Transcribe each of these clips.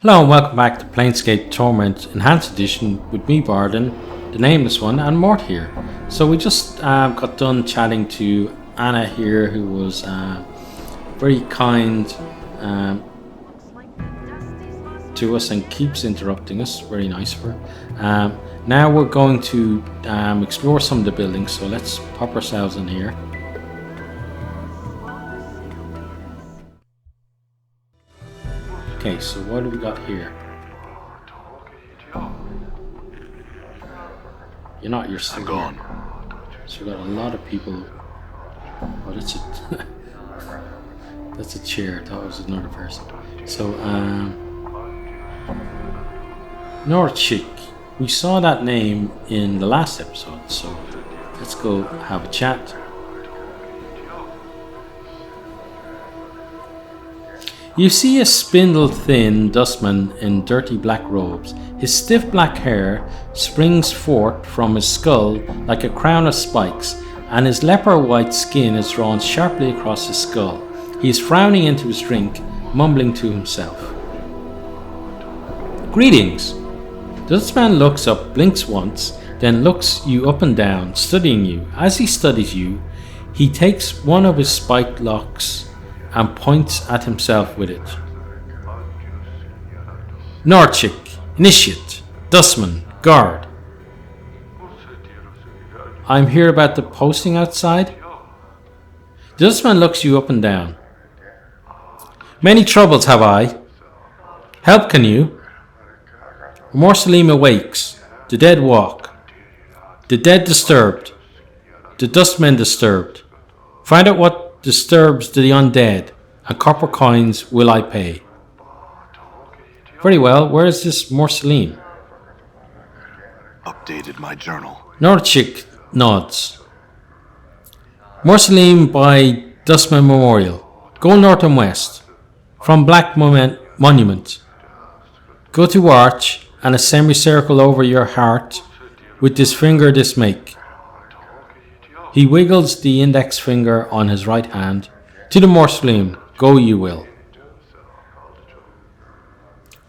Hello and welcome back to Planescape Torment Enhanced Edition with me, Bardon, the Nameless One, and Mort here. So we just got done chatting to Anna here, who was very kind to us and keeps interrupting us. Very nice of her. Now we're going to explore some of the buildings, so let's pop ourselves in here. Okay, so what do we got here? You're not, you're still gone. So we got a lot of people. Oh, that's a that's a chair. That was another person. So Norchik. We saw that name in the last episode, so let's go have a chat. You see a spindle-thin dustman in dirty black robes. His stiff black hair springs forth from his skull like a crown of spikes, and his leopard-white skin is drawn sharply across his skull. He is frowning into his drink, mumbling to himself. Greetings! The dustman looks up, blinks once, then looks you up and down, studying you. As he studies you, he takes one of his spiked locks and points at himself with it. Norchik, Initiate, Dustman, Guard. I'm here about the posting outside. The dustman looks you up and down. Many troubles have I. Help can you? Morsalim awakes. The dead walk. The dead disturbed. The dustmen disturbed. Find out what disturbs the undead, and copper coins will I pay. Very well, where is this Morsalim? Updated my journal. Norchik nods. Morsalim by Dustman Memorial. Go north and west. From Black Monument. Go to Arch and a semicircle over your heart with this finger this make. He wiggles the index finger on his right hand. To the Morsalim, go you will.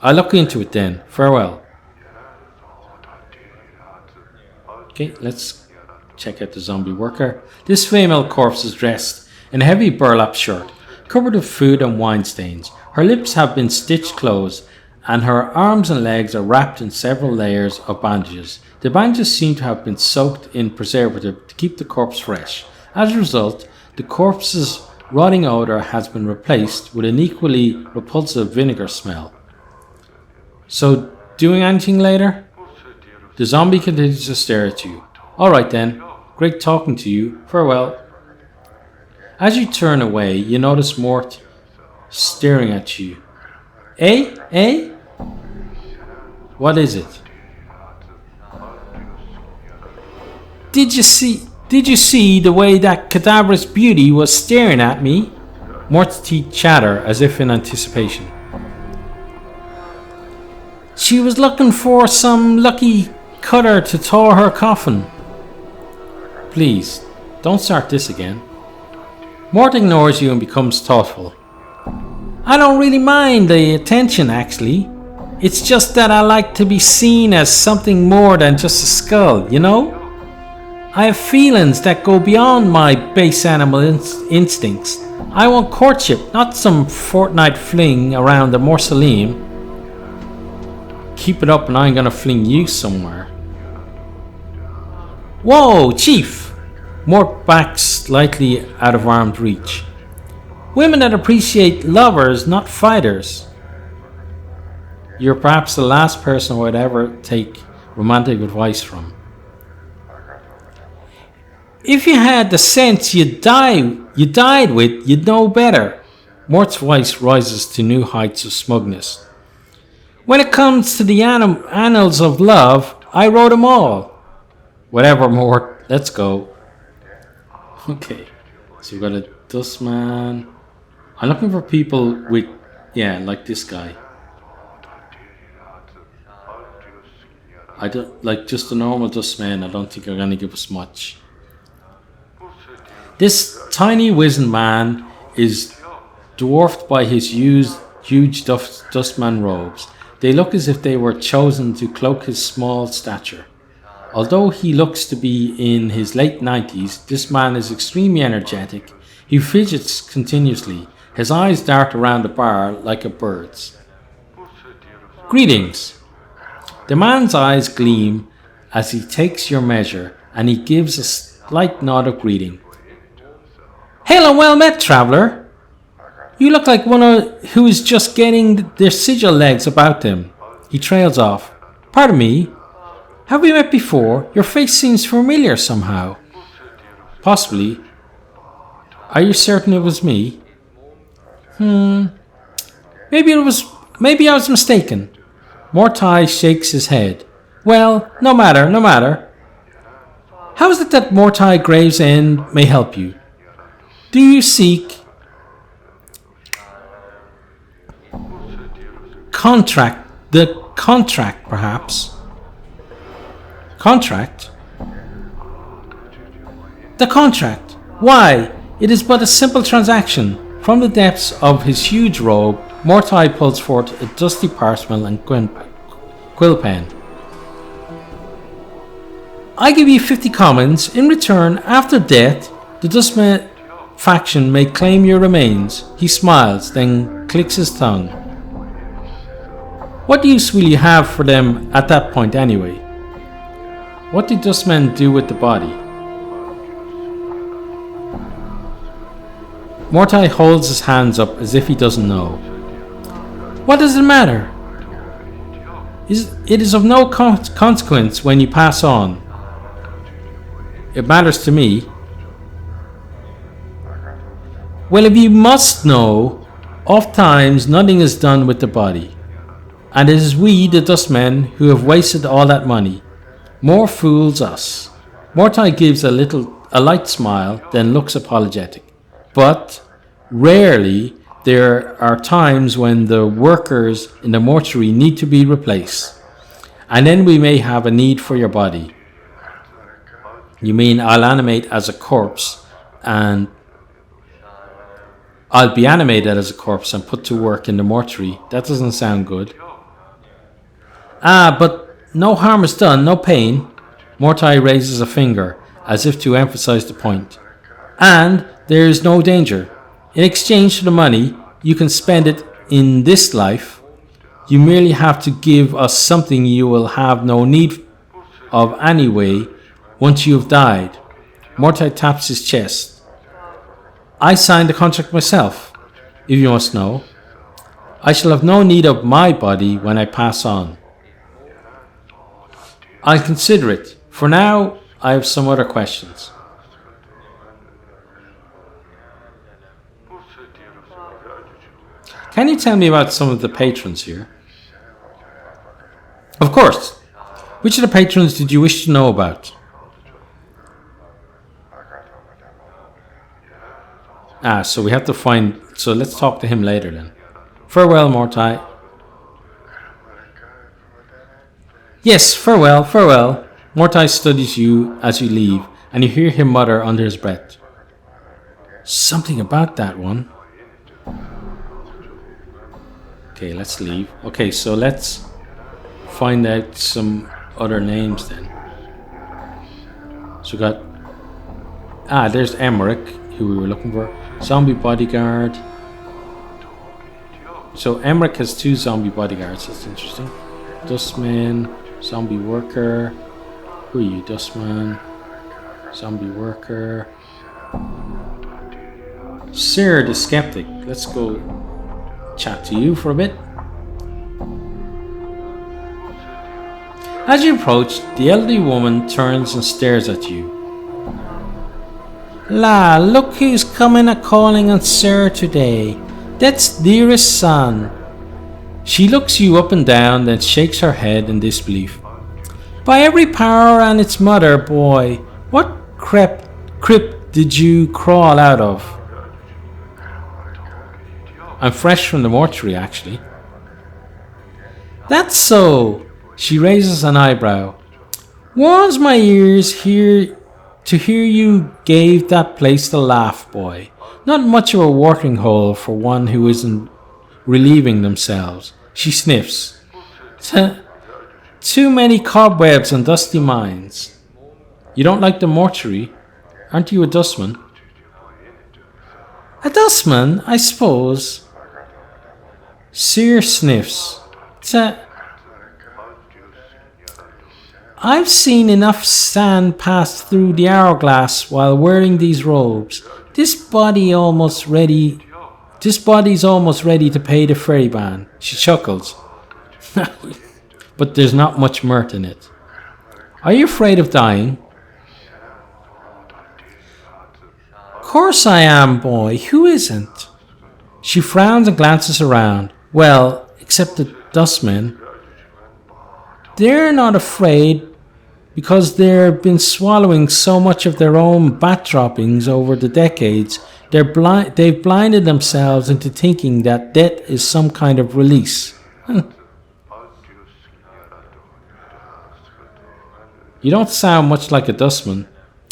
I'll look into it then. Farewell. Okay, let's check out the zombie worker. This female corpse is dressed in a heavy burlap shirt, covered with food and wine stains. Her lips have been stitched closed, and her arms and legs are wrapped in several layers of bandages. The bandages seem to have been soaked in preservative to keep the corpse fresh. As a result, the corpse's rotting odour has been replaced with an equally repulsive vinegar smell. So, doing anything later? The zombie continues to stare at you. Alright then, great talking to you. Farewell. As you turn away, you notice Mort staring at you. Eh? Eh? What is it? Did you see the way that cadaverous beauty was staring at me? Mort's teeth chatter as if in anticipation. She was looking for some lucky cutter to tow her coffin. Please, don't start this again. Mort ignores you and becomes thoughtful. I don't really mind the attention, actually. It's just that I like to be seen as something more than just a skull, you know? I have feelings that go beyond my base animal instincts. I want courtship, not some fortnight fling around the Morsalim. Keep it up and I'm gonna fling you somewhere. Whoa, Chief! Mort backs slightly out of arm's reach. Women that appreciate lovers, not fighters. You're perhaps the last person I would ever take romantic advice from. If you had the sense you died with, you'd know better. Mort's voice rises to new heights of smugness. When it comes to the annals of love, I wrote them all. Whatever, Mort, let's go. Okay, so we've got a dustman. I'm looking for people with, like this guy. I don't like just a normal dustman. I don't think they're gonna give us much. This tiny wizened man is dwarfed by his huge dustman robes. They look as if they were chosen to cloak his small stature. Although he looks to be in his late 90s, this man is extremely energetic. He fidgets continuously. His eyes dart around the bar like a bird's. Greetings. The man's eyes gleam as he takes your measure, and he gives a slight nod of greeting. Hail and well met, traveller. You look like one who is just getting their sigil legs about them. He trails off. Pardon me. Have we met before? Your face seems familiar somehow. Possibly. Are you certain it was me? Maybe I was mistaken. Mortai shakes his head. Well, no matter. How is it that Mortai Gravesend may help you? Do you seek the contract, perhaps? Contract? The contract. Why, it is but a simple transaction. From the depths of his huge robe, Mortai pulls forth a dusty parchment and quill pen. I give you 50 commons. In return, after death, the Dustman faction may claim your remains. He smiles, then clicks his tongue. What use will you have for them at that point anyway? What do Dustmen do with the body? Mortai holds his hands up as if he doesn't know. What does it matter? It is of no consequence when you pass on. It matters to me. Well, if you must know, oft times nothing is done with the body. And it is we, the Dustmen, who have wasted all that money. More fools us. Mortai gives a light smile, then looks apologetic. But rarely there are times when the workers in the mortuary need to be replaced. And then we may have a need for your body. You mean I'll animate as a corpse and I'll be animated as a corpse and put to work in the mortuary? That doesn't sound good. But no harm is done, no pain. Mortai raises a finger as if to emphasize the point. And there is no danger. In exchange for the money, you can spend it in this life. You merely have to give us something you will have no need of anyway once you have died. Mortai taps his chest. I signed the contract myself, if you must know. I shall have no need of my body when I pass on. I'll consider it. For now, I have some other questions. Can you tell me about some of the patrons here? Of course. Which of the patrons did you wish to know about? So we have to find... So let's talk to him later then. Farewell, Mortai. Yes, farewell. Mortai studies you as you leave, and you hear him mutter under his breath. Something about that one. Okay, let's leave. Okay, so let's find out some other names then. So we got... there's Emmerich, who we were looking for. Zombie bodyguard. So Emmerich has 2 zombie bodyguards. That's interesting. Dustman, zombie worker. Who are you? Dustman, zombie worker. Sir the Skeptic. Let's go chat to you for a bit. As you approach, the elderly woman turns and stares at you. La, look who's coming a-calling on Sir today. That's dearest son. She looks you up and down, then shakes her head in disbelief. By every power and its mother, boy, what crypt did you crawl out of? I'm fresh from the mortuary, actually. That's so. She raises an eyebrow. Warms my ears to hear you gave that place the laugh, boy. Not much of a watering hole for one who isn't relieving themselves. She sniffs. Too many cobwebs and dusty mines. You don't like the mortuary? Aren't you a dustman? A dustman, I suppose. Seer sniffs. I've seen enough sand pass through the hourglass while wearing these robes. This body's almost ready to pay the ferryman. She chuckles. But there's not much mirth in it. Are you afraid of dying? Course I am, boy. Who isn't? She frowns and glances around. Well, except the dustmen. They're not afraid because they've been swallowing so much of their own bat droppings over the decades. They've blinded themselves into thinking that death is some kind of release. You don't sound much like a dustman.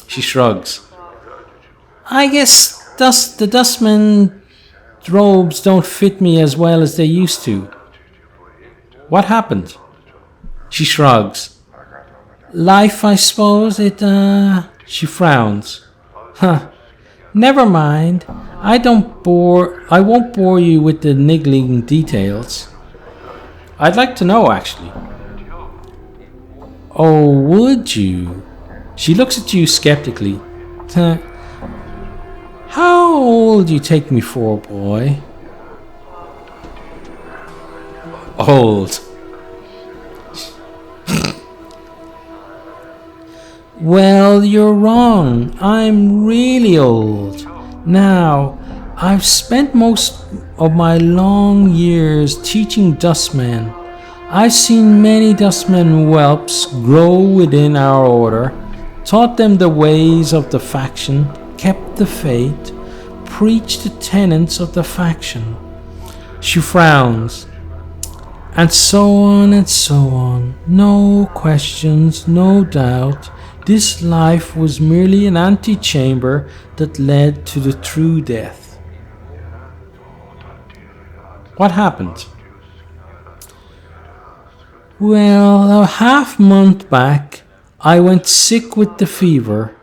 She shrugs. I guess the dustman robes don't fit me as well as they used to. What happened? She shrugs. Life, I suppose. She frowns. Huh. Never mind. I won't bore you with the niggling details. I'd like to know, actually. Oh, would you? She looks at you skeptically. How old do you take me for, boy? Old. Well, you're wrong. I'm really old. Now, I've spent most of my long years teaching dustmen. I've seen many dustmen whelps grow within our order, taught them the ways of the faction, kept the faith, preached the tenets of the faction. She frowns. And so on and so on. No questions, no doubt. This life was merely an antechamber that led to the true death. What happened? Well, a half month back, I went sick with the fever.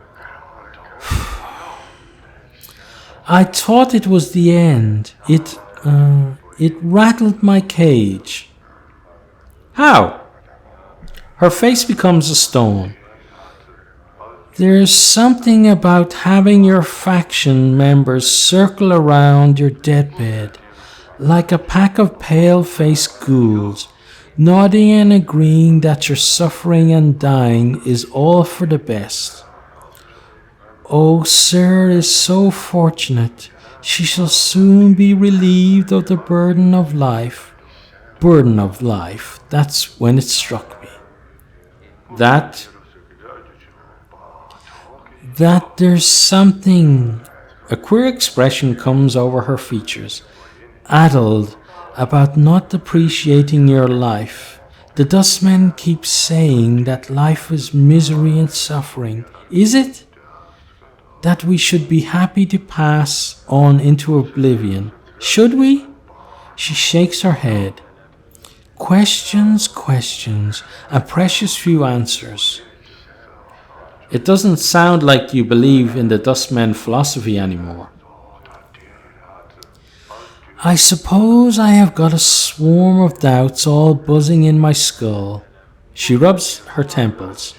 I thought it was the end. It rattled my cage. How? Her face becomes a stone. There's something about having your faction members circle around your deathbed, like a pack of pale-faced ghouls, nodding and agreeing that your suffering and dying is all for the best. Oh, Sir is so fortunate. She shall soon be relieved of the burden of life. Burden of life. That's when it struck me. That there's something. A queer expression comes over her features. Addled about not appreciating your life. The dustmen keep saying that life is misery and suffering. Is it? That we should be happy to pass on into oblivion. Should we? She shakes her head. Questions, and precious few answers. It doesn't sound like you believe in the dustman philosophy anymore. I suppose I have got a swarm of doubts all buzzing in my skull. She rubs her temples.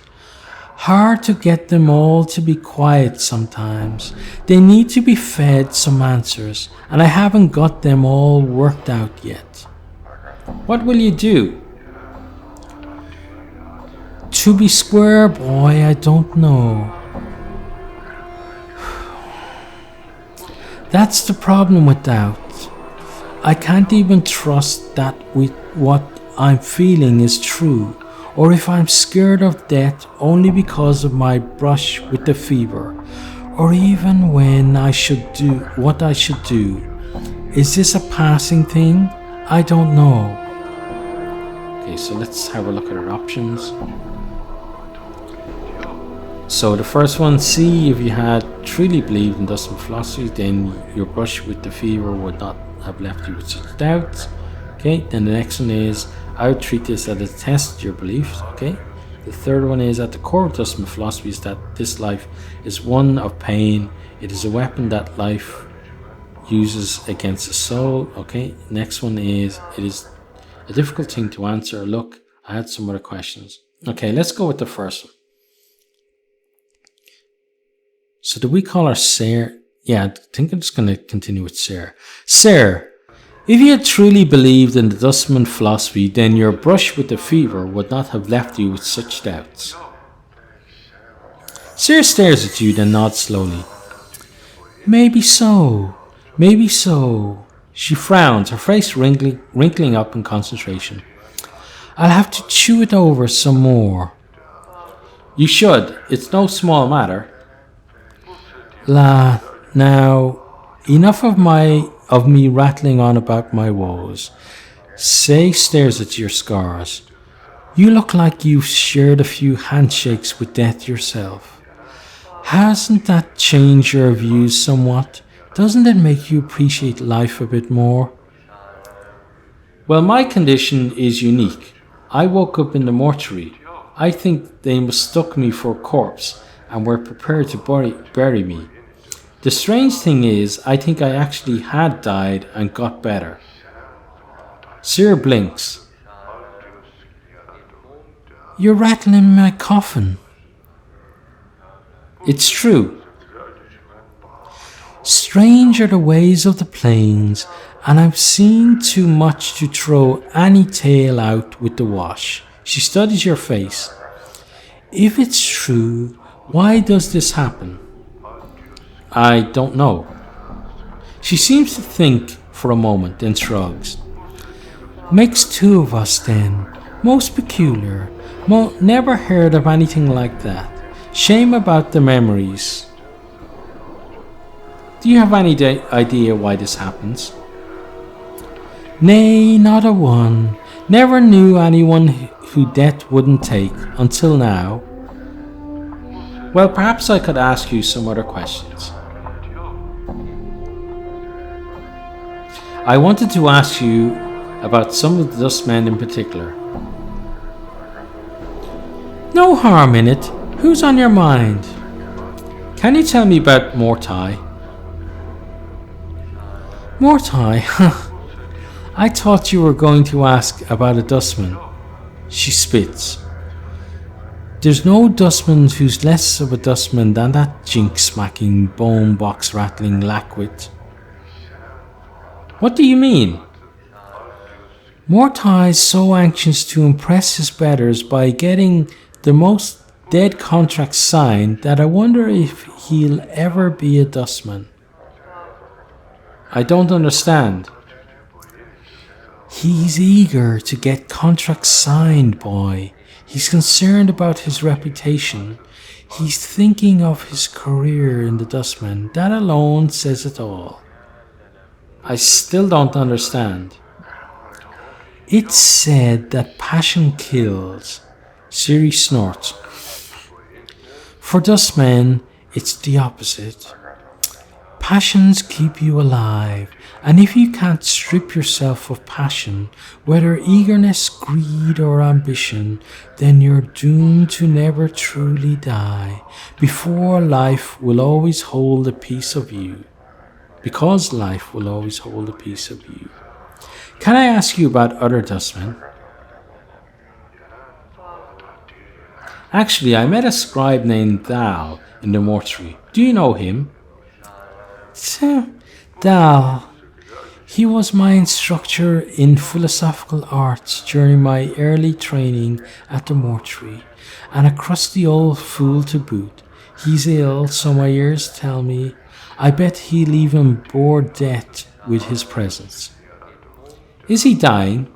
Hard to get them all to be quiet sometimes. They need to be fed some answers, and I haven't got them all worked out yet. What will you do? To be square, boy, I don't know. That's the problem with doubt. I can't even trust that what I'm feeling is true, or if I'm scared of death only because of my brush with the fever, or even when I should do what I should do. Is this a passing thing? I don't know. Okay, so let's have a look at our options. So the first one, see if you had truly believed in dustman philosophy, then your brush with the fever would not have left you with such doubts. Okay, then the next one is, I would treat this as a test of your beliefs. Okay, the third one is, at the core of Dustman philosophy is that this life is one of pain. It is a weapon that life uses against the soul. Okay, next one is, it is a difficult thing to answer. Look, I had some other questions. Okay, let's go with the first one. So do we call her Sarah? Yeah, I think I'm just going to continue with Sarah. Sarah, if you had truly believed in the Dustman philosophy, then your brush with the fever would not have left you with such doubts. Sarah stares at you, then nods slowly. Maybe so. Maybe so. She frowns, her face wrinkling up in concentration. I'll have to chew it over some more. You should. It's no small matter. Now, enough of me rattling on about my woes. Say stares at your scars. You look like you've shared a few handshakes with death yourself. Hasn't that changed your views somewhat? Doesn't it make you appreciate life a bit more? Well, my condition is unique. I woke up in the mortuary. I think they mistook me for a corpse and were prepared to bury me. The strange thing is, I think I actually had died and got better. Sir blinks. You're rattling my coffin. It's true. Strange are the ways of the plains, and I've seen too much to throw any tale out with the wash. She studies your face. If it's true, why does this happen? I don't know. She seems to think for a moment, then shrugs. Makes two of us then. Most peculiar. Never heard of anything like that. Shame about the memories. Do you have any idea why this happens? Nay, not a one. Never knew anyone who death wouldn't take until now. Well, perhaps I could ask you some other questions. I wanted to ask you about some of the Dustmen in particular. No harm in it. Who's on your mind? Can you tell me about Mortai? Mortai? I thought you were going to ask about a Dustman. She spits. There's no Dustman who's less of a Dustman than that jink-smacking, bone-box-rattling lackwit. What do you mean? Mortai's so anxious to impress his betters by getting the most dead contracts signed that I wonder if he'll ever be a Dustman. I don't understand. He's eager to get contracts signed, boy. He's concerned about his reputation. He's thinking of his career in the Dustman. That alone says it all. I still don't understand. It's said that passion kills. Siri snorts. For Dustmen, it's the opposite. Passions keep you alive, and if you can't strip yourself of passion, whether eagerness, greed, or ambition, then you're doomed to never truly die, before life will always hold a piece of you. Because life will always hold a piece of you. Can I ask you about other Dustmen? Actually, I met a scribe named Thal in the mortuary. Do you know him? Thal. He was my instructor in philosophical arts during my early training at the mortuary, and a crusty old fool to boot. He's ill, so my ears tell me. I bet he'll even bore death with his presence. Is he dying?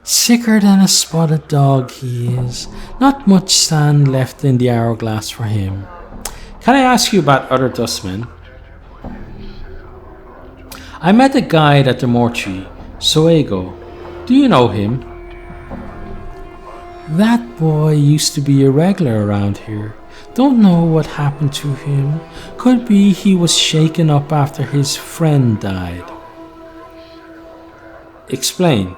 Sicker than a spotted dog he is. Not much sand left in the hourglass for him. Can I ask you about other Dustmen? I met a guide at the mortuary, Soego. Do you know him? That boy used to be a regular around here. Don't know what happened to him. Could be he was shaken up after his friend died. Explain.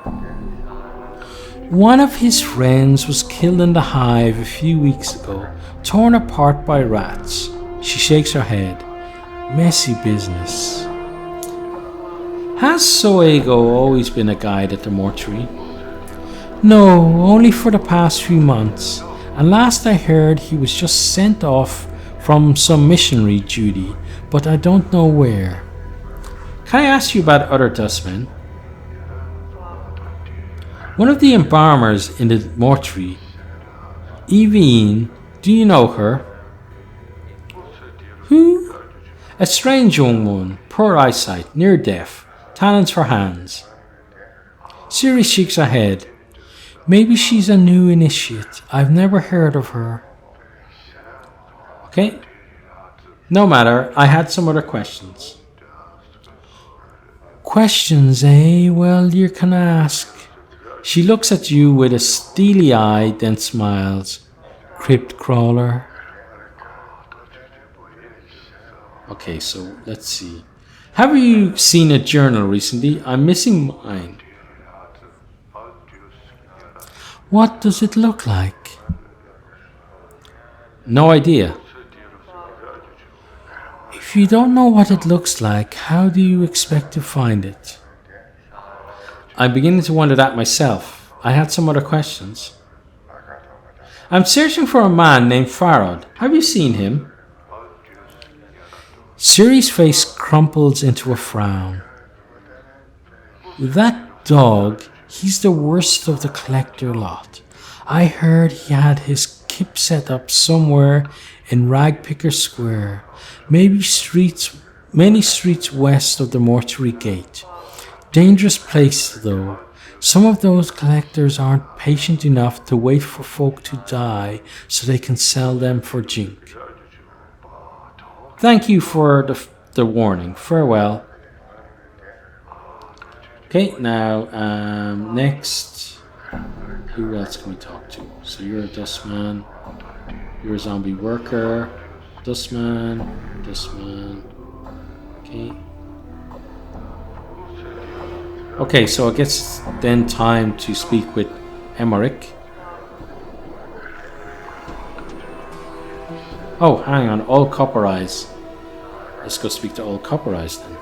One of his friends was killed in the hive a few weeks ago, torn apart by rats. She shakes her head. Messy business. Has Soego always been a guide at the mortuary? No, only for the past few months. And last I heard he was just sent off from some missionary duty, but I don't know where. Can I ask you about other dustmen? One of the embalmers in the mortuary, Evine, do you know her? Who? A strange young woman, poor eyesight, near deaf, talents for hands. Siri shakes her head. Maybe she's a new initiate. I've never heard of her. Okay. No matter, I had some other questions. Questions, eh? Well, you can ask. She looks at you with a steely eye, then smiles. Crypt crawler. Okay, so let's see. Have you seen a journal recently? I'm missing mine. What does it look like? No idea. If you don't know what it looks like, how do you expect to find it? I'm beginning to wonder that myself. I had some other questions. I'm searching for a man named Farad. Have you seen him? Siri's face crumples into a frown. That dog, he's the worst of the collector lot. I heard he had his kip set up somewhere in Ragpicker Square, many streets west of the mortuary gate. Dangerous place though. Some of those collectors aren't patient enough to wait for folk to die so they can sell them for jink. Thank you for the warning. Farewell. Okay, now next, who else can we talk to? So you're a dustman, you're a zombie worker, dustman. Okay. Okay, so I guess then time to speak with Emmerich. Oh, hang on, Old Copper Eyes. Let's go speak to Old Copper Eyes then.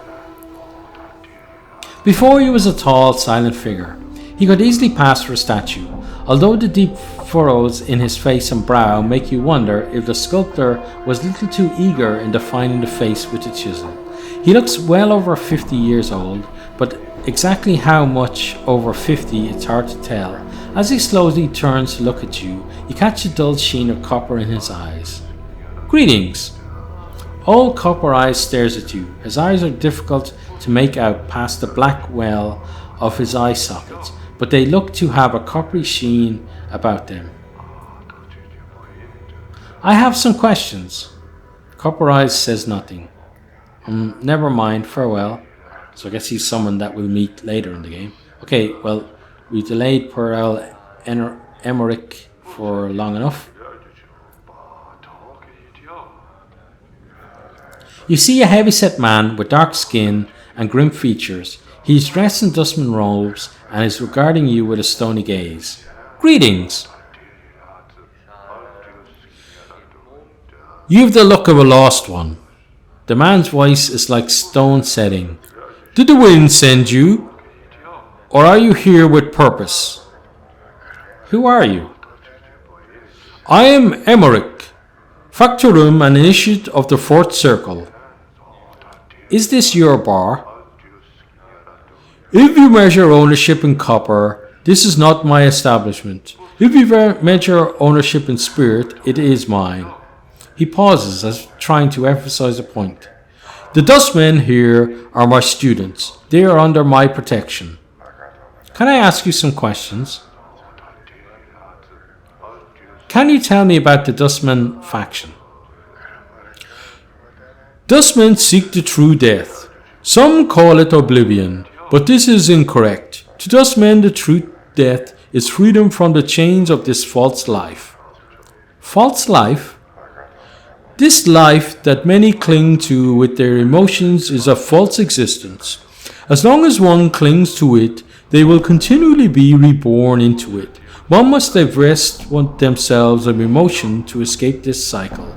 Before he was a tall, silent figure. He could easily pass for a statue, although the deep furrows in his face and brow make you wonder if the sculptor was a little too eager in defining the face with the chisel. He looks well over 50 years old, but exactly how much over 50 it's hard to tell. As he slowly turns to look at you, you catch a dull sheen of copper in his eyes. Greetings! Old Copper Eyes stares at you. His eyes are difficult to make out past the black well of his eye sockets, but they look to have a coppery sheen about them. I have some questions. Copper Eyes says nothing. Never mind, farewell. So I guess he's someone that we'll meet later in the game. Okay, well, we delayed Pearl Emmerich for long enough. You see a heavy-set man with dark skin and grim features. He's dressed in dustman robes and is regarding you with a stony gaze. Greetings! You've the look of a lost one. The man's voice is like stone setting. Did the wind send you? Or are you here with purpose? Who are you? I am Emmerich, Factorum and Initiate of the Fourth Circle. Is this your bar? If you measure ownership in copper, this is not my establishment. If you measure ownership in spirit, it is mine. He pauses as trying to emphasize a point. The dustmen here are my students. They are under my protection. Can I ask you some questions? Can you tell me about the Dustman faction? Dustmen seek the true death. Some call it oblivion, but this is incorrect. To Dustmen, the true death is freedom from the chains of this false life. False life? This life that many cling to with their emotions is a false existence. As long as one clings to it, they will continually be reborn into it. One must divest themselves of emotion to escape this cycle.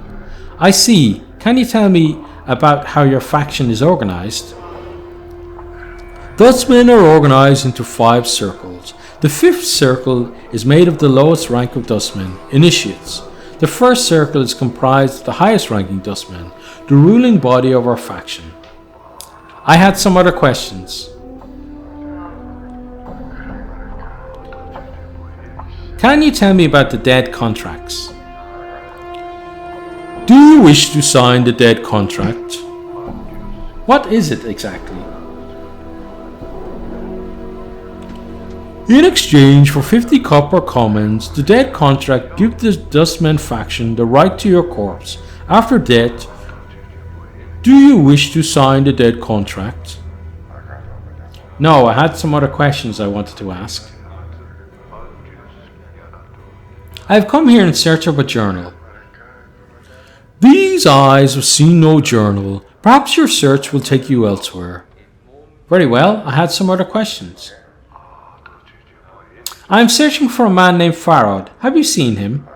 I see. Can you tell me about how your faction is organized? Dustmen are organized into 5 circles. The 5th circle is made of the lowest rank of Dustmen, Initiates. The 1st circle is comprised of the highest ranking Dustmen, the ruling body of our faction. I had some other questions. Can you tell me about the dead contracts? Do you wish to sign the dead contract? What is it exactly? In exchange for 50 copper commons, the dead contract gives the Dustman faction the right to your corpse. After death, do you wish to sign the dead contract? No, I had some other questions I wanted to ask. I have come here in search of a journal. These eyes have seen no journal. Perhaps your search will take you elsewhere. Very well, I had some other questions. I am searching for a man named Farod. Have you seen him?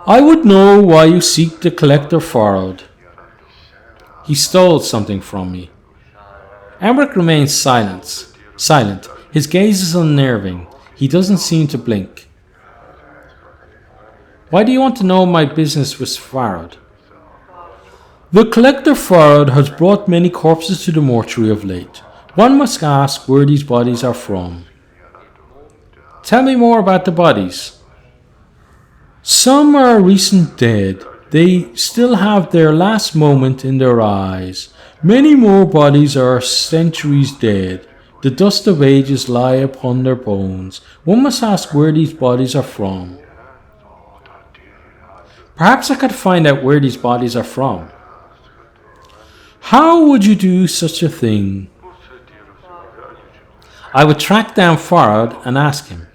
I would know why you seek the collector Farod. He stole something from me. Emmerich remains silent. His gaze is unnerving. He doesn't seem to blink. Why do you want to know my business with Farod? The collector Farod has brought many corpses to the mortuary of late. One must ask where these bodies are from. Tell me more about the bodies. Some are recent dead. They still have their last moment in their eyes. Many more bodies are centuries dead. The dust of ages lie upon their bones. One must ask where these bodies are from. Perhaps I could find out where these bodies are from. How would you do such a thing? I would track down Farad and ask him.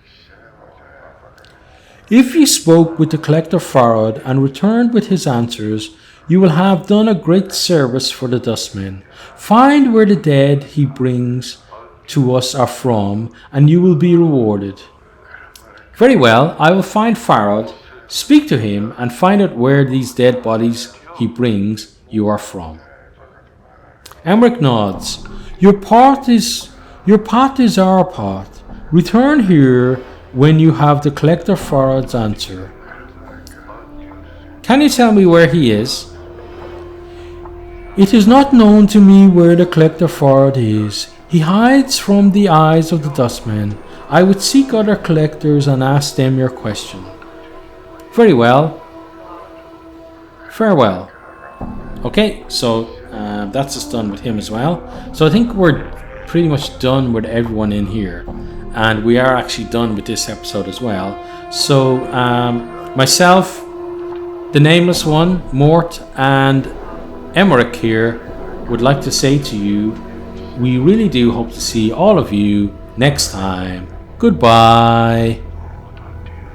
If you spoke with the collector Farad and returned with his answers, you will have done a great service for the Dustmen. Find where the dead he brings to us are from, and you will be rewarded. Very well, I will find Farad, speak to him, and find out where these dead bodies he brings you are from. Emmerich nods. Your path is our path. Return here when you have the collector Farad's answer. Can you tell me where he is? It is not known to me where the collector Farad is. He hides from the eyes of the Dustmen. I would seek other collectors and ask them your question. Very well. Farewell. Okay, so that's just done with him as well. So I think we're pretty much done with everyone in here. And we are actually done with this episode as well. So myself, the Nameless One, Mort, and Emmerich here would like to say to you, we really do hope to see all of you next time. Goodbye.